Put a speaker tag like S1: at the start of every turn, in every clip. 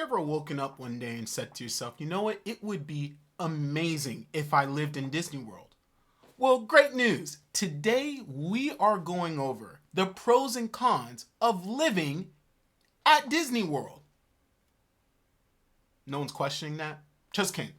S1: ever woken up one day and said to yourself, you know what, it would be amazing if I lived in Disney World? Well, great news. Today we are going over the pros and cons of living at Disney World. No one's questioning that? Just kidding.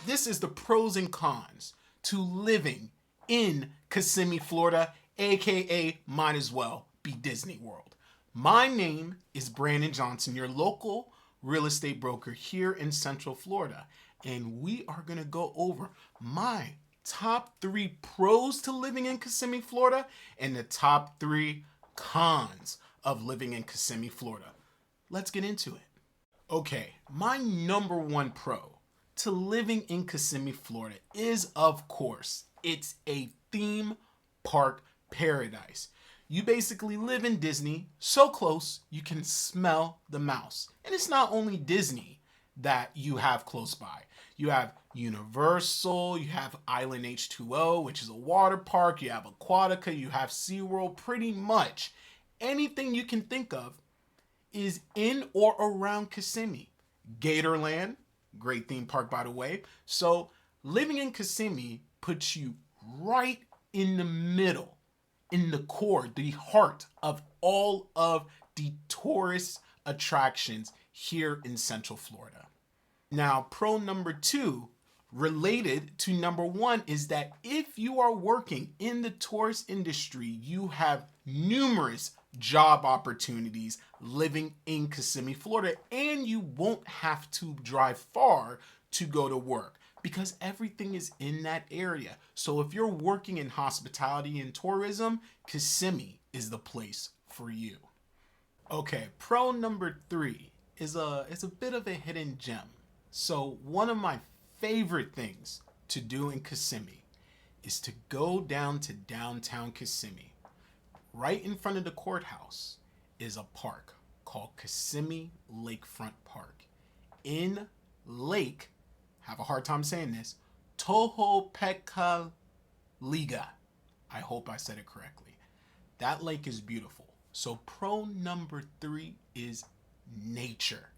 S1: This is the pros and cons to living in Kissimmee, Florida, aka might as well be Disney World. My name is Brandin Johnson, your local real estate broker here in Central Florida, and we are going to go over my top 3 pros to living in Kissimmee, Florida, and the top 3 cons of living in Kissimmee, Florida. Let's get into it. Okay, my number 1 pro to living in Kissimmee, Florida is, of course, it's a theme park paradise. You basically live in Disney, so close you can smell the mouse. And it's not only Disney that you have close by. You have Universal, you have Island H2O, which is a water park, you have Aquatica, you have SeaWorld. Pretty much anything you can think of is in or around Kissimmee. Gatorland, great theme park by the way. So living in Kissimmee puts you right in the middle, in the core, the heart of all of the tourist attractions here in Central Florida. Now, pro number 2, related to number 1, is that if you are working in the tourist industry, you have numerous job opportunities living in Kissimmee, Florida, and you won't have to drive far to go to work because everything is in that area. So if you're working in hospitality and tourism, Kissimmee is the place for you. Okay, pro number 3 is a bit of a hidden gem. So one of my favorite things to do in Kissimmee is to go down to downtown Kissimmee. Right in front of the courthouse is a park called Kissimmee Lakefront Park. In Lake, have a hard time saying this, Tohopekaliga. I hope I said it correctly. That lake is beautiful. So pro number 3 is nature.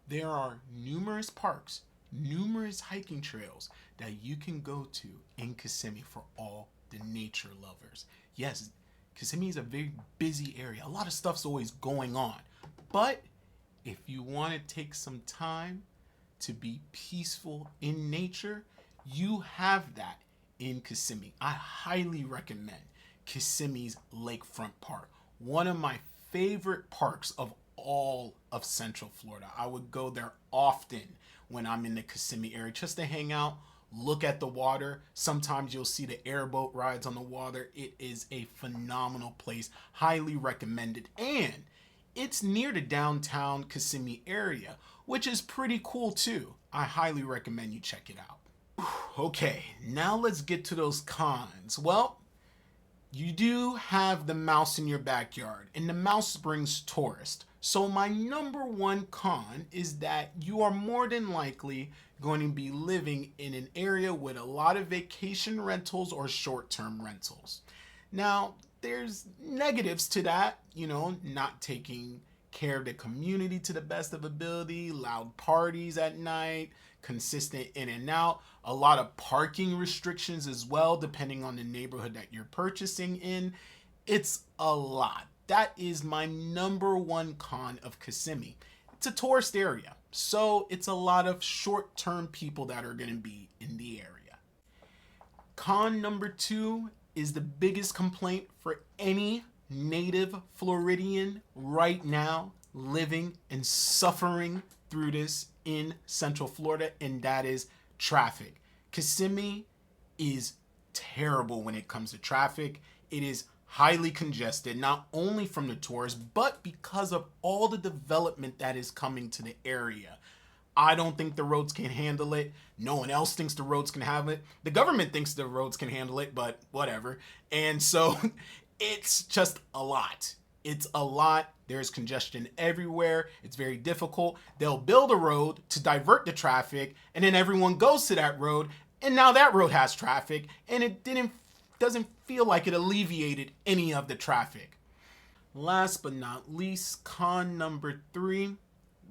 S1: There are numerous parks, numerous hiking trails that you can go to in Kissimmee for all the nature lovers. Yes, Kissimmee is a very busy area. A lot of stuff's always going on. But if you want to take some time to be peaceful in nature, you have that in Kissimmee. I highly recommend Kissimmee's Lakefront Park. One of my favorite parks of all of Central Florida. I would go there often when I'm in the Kissimmee area just to hang out, look at the water. Sometimes you'll see the airboat rides on the water. It is a phenomenal place. Highly recommended. And it's near the downtown Kissimmee area, which is pretty cool too. I highly recommend you check it out. Okay, now let's get to those cons. Well, you do have the mouse in your backyard, and the mouse brings tourists. So my number 1 con is that you are more than likely going to be living in an area with a lot of vacation rentals or short-term rentals. Now, there's negatives to that, not taking care of the community to the best of ability, loud parties at night, consistent in and out, a lot of parking restrictions as well, depending on the neighborhood that you're purchasing in. It's a lot. That is my number 1 con of Kissimmee. It's a tourist area, so it's a lot of short-term people that are going to be in the area. Con number 2 is the biggest complaint for any native Floridian right now living and suffering through this in Central Florida, and that is traffic. Kissimmee is terrible when it comes to traffic. It is highly congested, not only from the tourists, but because of all the development that is coming to the area. I don't think the roads can handle it. No one else thinks the roads can handle it. The government thinks the roads can handle it, but whatever. And so it's just a lot. It's a lot. There's congestion everywhere. It's very difficult. They'll build a road to divert the traffic, and then everyone goes to that road, and now that road has traffic, and it doesn't feel like it alleviated any of the traffic. Last but not least, con number 3,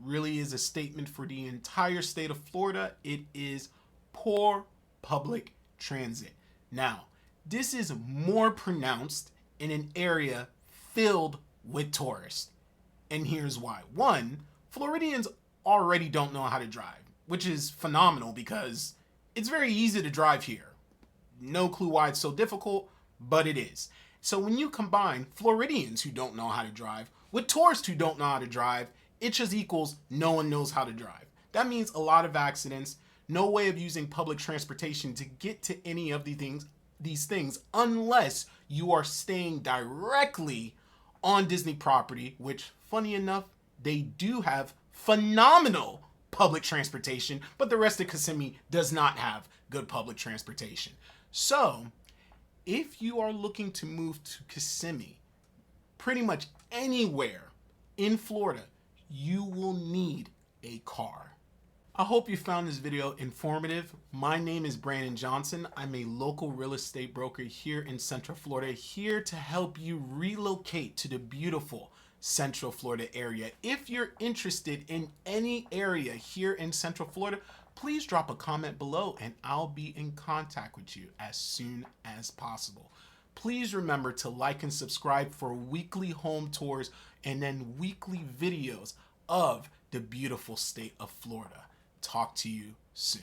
S1: really is a statement for the entire state of Florida. It is poor public transit. Now, this is more pronounced in an area filled with tourists. And here's why. One, Floridians already don't know how to drive, which is phenomenal because it's very easy to drive here. No clue why it's so difficult, but it is. So when you combine Floridians who don't know how to drive with tourists who don't know how to drive, it just equals no one knows how to drive. That means a lot of accidents, no way of using public transportation to get to any of these things unless you are staying directly on Disney property, which, funny enough, they do have phenomenal public transportation, but the rest of Kissimmee does not have good public transportation. So, if you are looking to move to Kissimmee, pretty much anywhere in Florida, you will need a car. I hope you found this video informative. My name is Brandin Johnson. I'm a local real estate broker here in Central Florida, here to help you relocate to the beautiful Central Florida area. If you're interested in any area here in Central Florida, please drop a comment below and I'll be in contact with you as soon as possible. Please remember to like and subscribe for weekly home tours and then weekly videos of the beautiful state of Florida. Talk to you soon.